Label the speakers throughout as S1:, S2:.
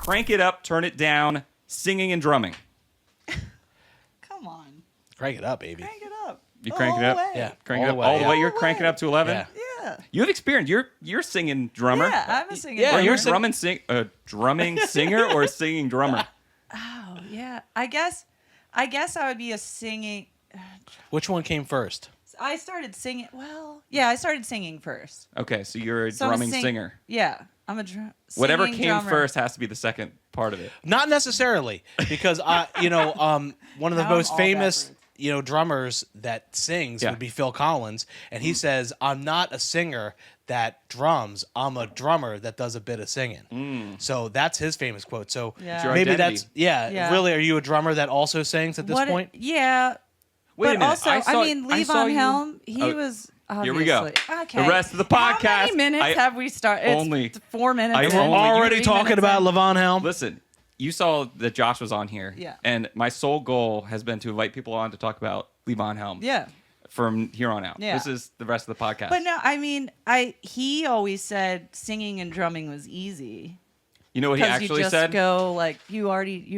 S1: crank it up, turn it down, singing and drumming.
S2: Come on.
S3: Crank it up, baby.
S2: Crank it up.
S1: You crank it up?
S3: Yeah.
S1: Crank it up all the way. You're cranking it up to 11?
S3: Yeah.
S2: Yeah.
S1: You have experience. You're singing drummer.
S2: Yeah, I'm a singer.
S3: Yeah,
S1: Are you
S3: you're
S1: a drumming singer or a singing drummer?
S2: Oh, yeah. I guess I would be a singing.
S3: Which one came first?
S2: I started singing. Well, yeah, I started singing first.
S1: Okay, so you're a
S2: So I'm
S1: drumming singer.
S2: Yeah, I'm a
S1: Whatever
S2: singing
S1: came
S2: drummer.
S1: first has to be the second part of it.
S3: Not necessarily, because one of the
S2: Now
S3: most
S2: I'm all
S3: famous,
S2: backwards.
S3: drummers that sings
S1: Yeah.
S3: would be Phil Collins, and he says, "I'm not a singer that drums. I'm a drummer that does a bit of singing." So that's his famous quote. So
S2: Yeah.
S1: It's your
S3: maybe
S1: identity.
S3: that's
S2: Yeah.
S3: Really, are you a drummer that also sings at this point?
S2: Yeah.
S1: Wait
S2: but
S1: a minute.
S2: also,
S1: I saw
S2: Levon
S1: you-
S2: Helm, he
S1: Oh,
S2: was
S1: Here we go.
S2: obviously. Okay.
S1: The rest of the
S2: How
S1: podcast.
S2: many minutes have we started? It's
S1: only-
S2: 4 minutes.
S1: I
S2: in.
S3: We're
S1: only-
S3: already
S2: 3
S3: talking
S2: minutes
S3: about
S2: in.
S3: Levon Helm.
S1: Listen, you saw that Josh was on here.
S2: Yeah.
S1: And my sole goal has been to invite people on to talk about Levon Helm.
S2: Yeah.
S1: From here on out.
S2: Yeah.
S1: This is the rest of the podcast.
S2: But no, I mean, he always said singing and drumming was easy.
S1: You know what he
S2: Because you
S1: actually
S2: just
S1: said?
S2: go like you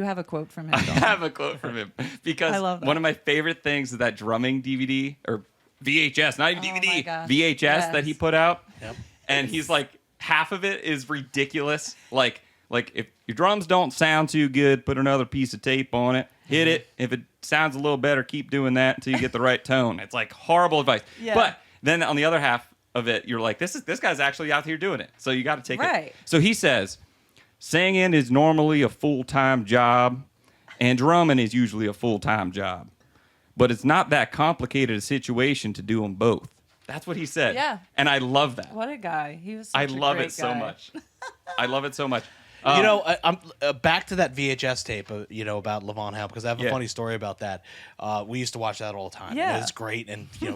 S2: have a quote from him.
S1: I
S2: don't you?
S1: have a quote from him because
S2: I love that.
S1: one of my favorite things is that drumming DVD or VHS, not even
S2: Oh my
S1: DVD,
S2: gosh.
S1: VHS that he
S2: Yes.
S1: put out.
S3: Yep.
S1: And he's like, half of it is ridiculous. Like if your drums don't sound too good, put another piece of tape on it, hit it. If it sounds a little better, keep doing that until you get the right tone. It's like horrible advice.
S2: Yeah.
S1: But then on the other half of it, you're like, this guy's actually out here doing it. So you got to take it.
S2: Right.
S1: So he says, singing is normally a full-time job, and drumming is usually a full-time job. But it's not that complicated a situation to do them both. That's what he said.
S2: Yeah.
S1: And I love that.
S2: What a guy. He was such
S1: I
S2: a
S1: love
S2: great
S1: it so
S2: guy.
S1: much. I love it so much.
S3: I'm back to that VHS tape, about Levon Helm, because I have a
S1: Yeah.
S3: funny story about that. We used to watch that all the time.
S2: Yeah.
S3: It's great, and
S2: He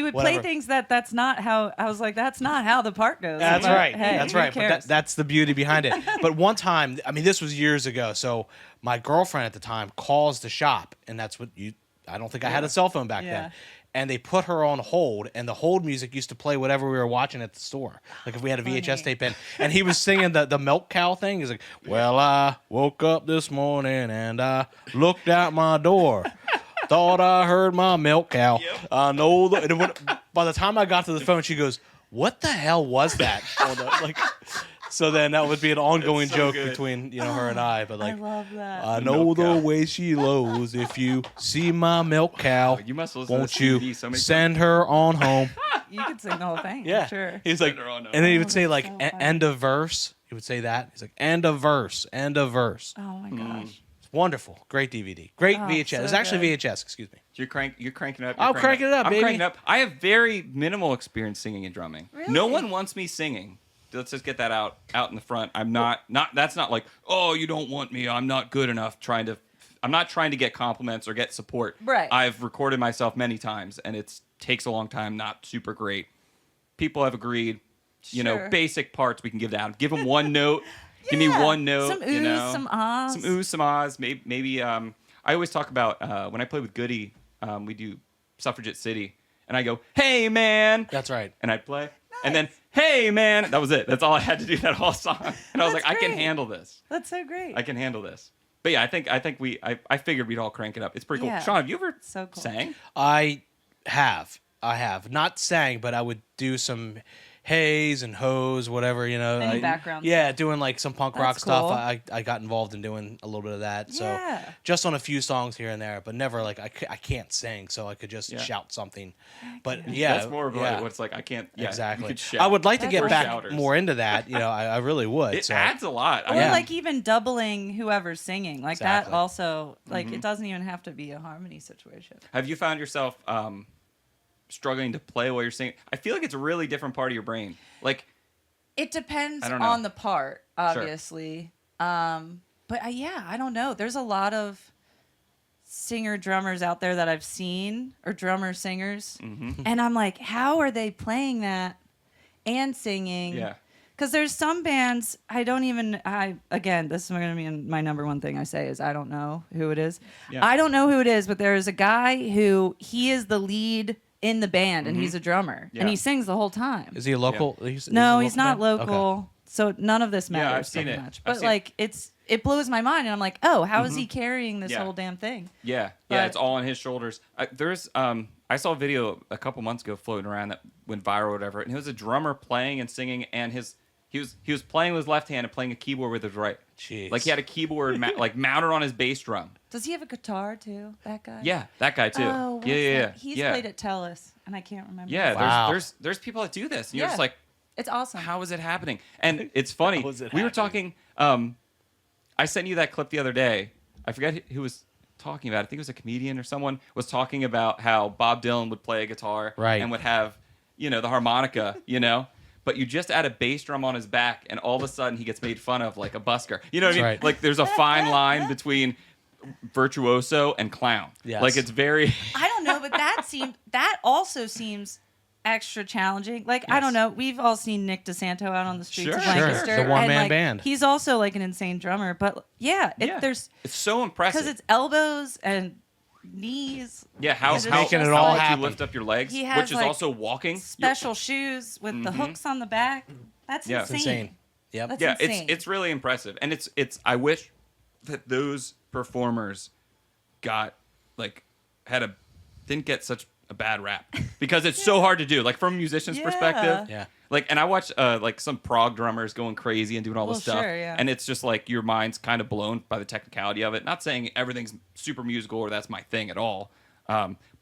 S2: would
S3: whatever.
S2: play things that's not how I was like, that's not how the part goes.
S3: That's
S2: But,
S3: right.
S2: hey,
S3: That's
S2: who
S3: right. But
S2: cares?
S3: that's the beauty behind it. But one time, I mean, this was years ago. So my girlfriend at the time calls the shop, and that's what I don't think I had a cell phone back
S2: Yeah.
S3: then. And they put her on hold, and the hold music used to play whatever we were watching at the store. Like if we had a VHS tape in, and he was singing the milk cow thing. He's like, "Well, I woke up this morning and I looked out my door, thought I heard my milk cow. I know that." And by the time I got to the phone, she goes, "What the hell was that?" So then that would be an ongoing
S1: so
S3: joke
S1: good.
S3: between her and I. But
S2: I love that.
S3: I know
S1: Milk
S3: the
S1: cow.
S3: way she lows. If you see my milk cow,
S1: You must listen to
S3: won't
S1: this
S3: you
S1: CD so many
S3: send her on home?
S2: You could sing the whole thing.
S3: Yeah,
S2: For sure.
S3: He's like,
S1: Send her on home.
S3: and then he would say
S2: that's
S3: like
S2: so funny.
S3: end of verse. He would say that. He's like end of verse, end of verse.
S2: Oh my gosh.
S3: It's wonderful, great DVD, great VHS.
S2: so
S3: It's actually
S2: good.
S3: VHS. Excuse me.
S1: You're cranking it up.
S3: I'm cranking it up,
S1: I'm
S3: baby.
S1: cranking it up. I have very minimal experience singing and drumming.
S2: Really?
S1: No one wants me singing. Let's just get that out in the front. I'm not. That's not like, oh, you don't want me. I'm not good enough. I'm not trying to get compliments or get support.
S2: Right.
S1: I've recorded myself many times, and it takes a long time. Not super great. People have agreed.
S2: Sure.
S1: Basic parts we can give down. Give them one note. Give me
S2: Yeah.
S1: one note.
S2: Some oohs, some ahs.
S1: Some oohs, some ahs. Maybe. I always talk about when I play with Goody. We do Suffragette City, and I go, "Hey man,"
S3: That's right.
S1: and I'd play, and then, "Hey man," that was it. That's all I had to do that whole song, and I was
S2: That's
S1: like, "I can
S2: great.
S1: handle this.
S2: That's so great.
S1: I can handle this." But yeah, I think I figured we'd all crank it up. It's pretty cool.
S2: Yeah.
S1: Sean, have you ever
S2: So cool.
S1: sang?
S3: I have not sang, but I would do some hays and hoes, whatever,
S2: Any background
S3: Yeah, doing like some punk rock
S2: That's
S3: stuff.
S2: cool.
S3: I got involved in doing a little bit of that. So
S2: Yeah.
S3: just on a few songs here and there, but never like I can't sing, so I could just
S1: Yeah.
S3: shout something. But yeah,
S1: That's more of
S3: yeah,
S1: like what's like I can't. Yeah,
S3: exactly.
S1: You could shout.
S3: I would like to
S2: That's
S3: get
S2: awesome.
S3: back
S1: Shouters.
S3: more into that. I really would.
S1: It
S3: so.
S1: adds a lot.
S2: Or
S3: Yeah.
S2: like even doubling whoever's singing. Like
S3: Exactly.
S2: that also, like
S1: Mm-hmm.
S2: it doesn't even have to be a harmony situation.
S1: Have you found yourself struggling to play while you're singing? I feel like it's a really different part of your brain. Like.
S2: It depends
S1: I don't know.
S2: on the part, obviously. But yeah, I don't know. There's a lot of singer drummers out there that I've seen, or drummer singers, and I'm like, how are they playing that and singing?
S1: Yeah.
S2: Because there's some bands again, this is going to be my number one thing I say is I don't know who it is.
S1: Yeah.
S2: I don't know who it is, but there is a guy who he is the lead in the band and he's a drummer
S1: Yeah.
S2: and he sings the whole time.
S3: Is he a local?
S2: No,
S3: he
S2: he's not
S3: band? Okay.
S2: local. So none of this
S1: Yeah,
S2: matters
S1: I've seen
S2: pretty
S1: it.
S2: much.
S1: I've
S2: But
S1: seen
S2: like it blows my mind, and I'm like, oh, how is he carrying this
S1: Yeah.
S2: whole damn thing?
S1: Yeah,
S2: But-
S1: it's all on his shoulders. I saw a video a couple months ago floating around that went viral or whatever, and it was a drummer playing and singing, and he was playing with his left hand and playing a keyboard with his right.
S3: Jeez.
S1: Like he had a keyboard like mounted on his bass drum.
S2: Does he have a guitar too? That guy?
S1: Yeah, that guy too.
S2: Oh, what's
S1: yeah.
S2: that? He's
S1: yeah.
S2: played at Tellus, and I can't remember.
S1: Yeah,
S2: his name.
S3: Wow.
S1: there's people that do this. And you're
S2: Yeah.
S1: just like,
S2: It's awesome.
S1: how is it happening? And it's funny.
S3: How is it
S1: We were
S3: happening?
S1: talking. I sent you that clip the other day. I forget who was talking about it. I think it was a comedian or someone was talking about how Bob Dylan would play a guitar
S3: Right.
S1: and would have, the harmonica, But you just add a bass drum on his back, and all of a sudden he gets made fun of like a busker. You know what I mean?
S3: Right.
S1: Like there's a fine line between virtuoso and clown.
S3: Yes.
S1: Like it's very.
S2: I don't know, but that also seems extra challenging. Like I don't know, we've all seen Nick DeSanto out on the streets
S1: Sure,
S2: of
S1: sure.
S2: Lancaster,
S3: The one-man
S2: and, like,
S3: band.
S2: He's also like an insane drummer, but there's
S1: it's so impressive.
S2: because it's elbows and knees.
S1: Yeah, how
S2: He's
S3: making it
S1: how
S3: all
S1: much
S3: happen.
S1: you lift up your legs,
S2: He has,
S1: which is
S2: like,
S1: also walking.
S2: Special shoes with the hooks on the back. That's
S1: Yeah.
S3: It's
S2: insane.
S3: insane. Yep.
S2: That's
S1: Yeah,
S2: insane.
S1: it's really impressive, and it's. I wish that those performers didn't get such a bad rap because it's so hard to do. Like from a musician's
S2: Yeah.
S1: perspective,
S3: Yeah.
S1: Like, and I watch like some prog drummers going crazy and doing all
S2: Well,
S1: this stuff,
S2: sure, yeah.
S1: and it's just like your mind's kind of blown by the technicality of it. Not saying everything's super musical or that's my thing at all,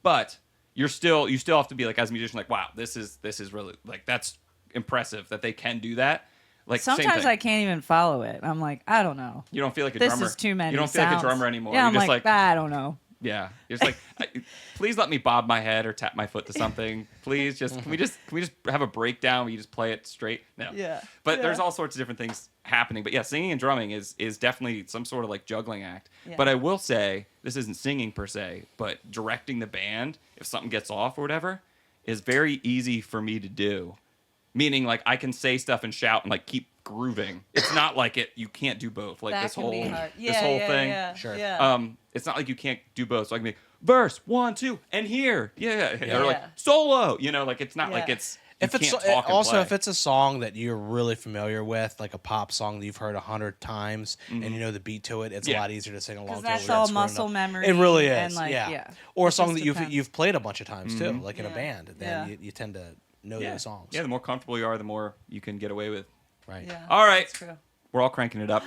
S1: but you still have to be like as a musician, like, wow, this is really like that's impressive that they can do that. Like same
S2: Sometimes
S1: thing.
S2: I can't even follow it. I'm like, I don't know.
S1: You don't feel like a
S2: This
S1: drummer.
S2: is too many.
S1: You don't feel like a
S2: sounds.
S1: drummer anymore.
S2: Yeah,
S1: You're
S2: I'm
S1: just
S2: like, I don't know.
S1: yeah, you're just like, please let me bob my head or tap my foot to something. Please, can we just have a breakdown where you just play it straight? No.
S2: Yeah.
S1: But
S2: Yeah.
S1: there's all sorts of different things happening. But yeah, singing and drumming is definitely some sort of like juggling act.
S2: Yeah.
S1: But I will say this isn't singing per se, but directing the band if something gets off or whatever is very easy for me to do. Meaning like I can say stuff and shout and like keep grooving. It's not like you can't do both. Like
S2: That
S1: this
S2: can
S1: whole
S2: be hard.
S1: this whole thing.
S2: Yeah,
S3: Sure.
S2: Yeah.
S1: It's not like you can't do both. So I can be verse 1, 2, and here,
S3: Yeah.
S1: or like
S2: Yeah.
S1: solo. Like it's not like
S2: Yeah.
S1: it's.
S3: If
S1: you
S3: it's
S1: can't talk and
S3: also
S1: play.
S3: if it's a song that you're really familiar with, like a pop song that you've heard 100 times, and you know the beat to it, it's a
S1: Yeah.
S3: lot easier to sing along to.
S2: that's
S3: without
S2: all
S3: screwing
S2: muscle
S3: up.
S2: memory
S3: It really is,
S2: and, like,
S3: yeah.
S2: yeah.
S3: Or a
S2: It
S3: song
S2: just
S3: that
S2: depends.
S3: you've played a bunch of times too, like in a
S2: Yeah.
S3: band. Then
S2: Yeah.
S3: you tend to know
S1: yeah.
S3: those songs.
S1: Yeah, the more comfortable you are, the more you can get away with.
S3: Right.
S2: Yeah.
S1: All right,
S2: That's true.
S1: we're all cranking it up.